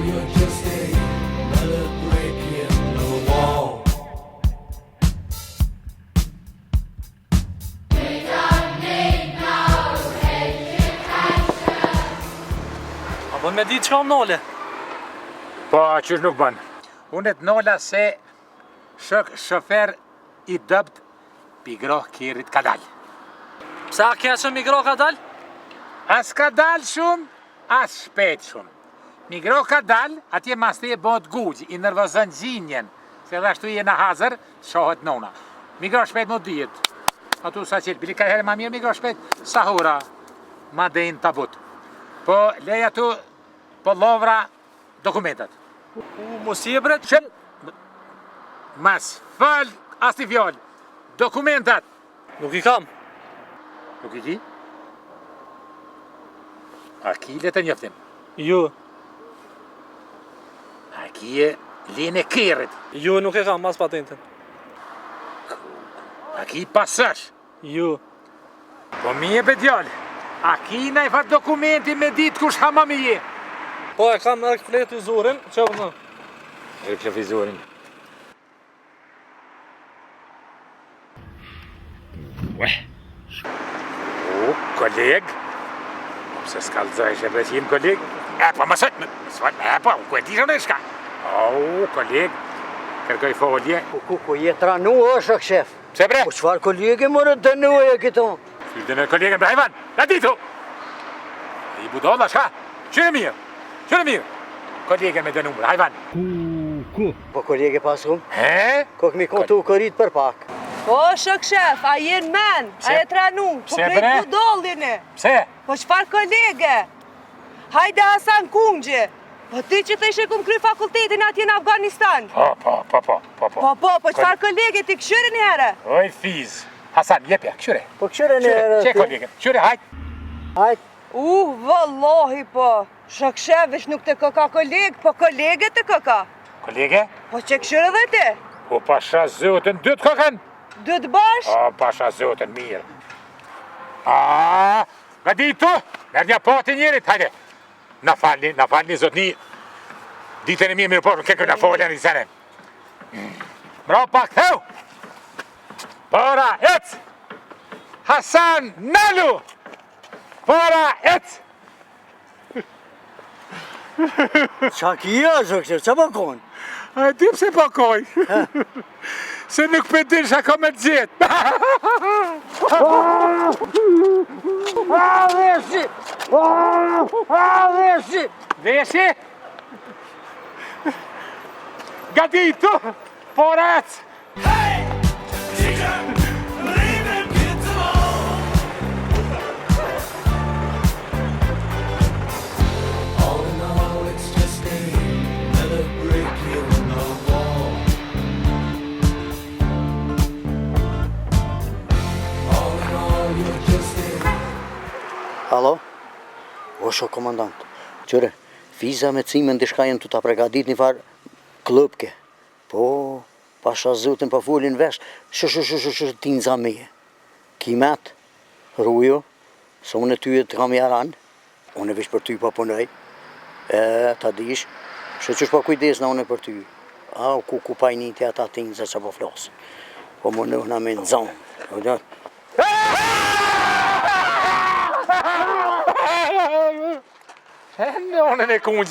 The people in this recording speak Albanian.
you're just another brick in the wall. A bën me ditë që kam nole? Po, qysh nuk bën. Unë të nola se shofer i dëbt pigroh kirit ka dal. Pse a keqën migro ka dal? As ka dal shumë, as shpejt shumë. Migro ka dal, atje mas të e bëhet gugjë, i nervozën gjinjen, se edhe ashtu i e në hazër, shohet nona. Migro shpejt më dhjet. Atu sa qëllë, bili ka herë ma mirë migro shpejt, sahura, ma dejnë tabut. Po, lej atu, po lovra, dokumentat. Mos i e bret? Shep, mas, fal, as t'i fjall, dokumentat. Nuk i kam. Nuk i ki? A ki le të njëftim? Jo. A ki e lene kerit? Jo, nuk e kam, mas patentën. A ki pasash? Jo. Po mi e bedjallë, a ki na i fat dokumenti me ditë kush hama mi je? Po e kam reflektizorin, që përnë? Reflektizorin. O, koleg, pse s'kallëzojsh e beqim, koleg? E, po mësët, po, ku e ti shënë e shka? O, koleg, kërkoj folje. Ku je tranu është, shef? Pse bre? Po çfarë kolege më dënuaj e këto? Ty dënoj kolegën bre, Ivan, la ditu! I budolla, shka? Qyre mirë, qyre mirë. Kolegën me dënu, bre, Ivan. Ku? Po kolege pasum? He? Ko këmi kontu kërit për pak. Po, shok shef, a jenë men, a e tranu, po Pse, krejt bre? budollin e. Pse? Po qfar kolege? Hajde Hasan Kungje. Po ti që të ishe kum kry fakultetin atje në Afganistan. Po qfar kolege ti këshyre një herë? Oj, fiz. Hasan, jepja, këshyre. Po këshyre në herë. Qe kolegën, këshyre, hajt. Hajt. Vëllohi po. Shok shef, vish nuk të këka koleg, po kolege të këka. Kolege? Po që këshyre dhe ti? Po pasha zotën, dytë këkën? Dytë bash? O, pasha zotën, mirë. Nga ditu, merë një pati njerit, hajde. Na falni, zotni. Ditën e mirë por, kekë në folja një sene. Mro pak, theu! Pora, ec! Hasan, nalu! Pora, ec! Qa kia, shok shef, qa bëkon? A di pse pakoj? Se nuk pëndin shaka me të gjithë. Veshi! Veshi! Veshi? Gaditu, porac! Hey! Teacher, leave them kids alone. All in all, it's just another brick in the wall. All in all, you're just Halo? O, shok komandant. Qëre, viza me cimen të shkajen të ta pregadit një farë klëpke. Po, pasha zëtën pa folin vesh, t'in zameje. Kimet, rrujo, se unë e ty e të kam jaran, unë e vish për ty pa punoj, ta dish, qësh pa kujdes na unë e për ty. Ku pajniti ata t'in za që po flasë. Po më nëhna me në zonë. Në onën e kungë.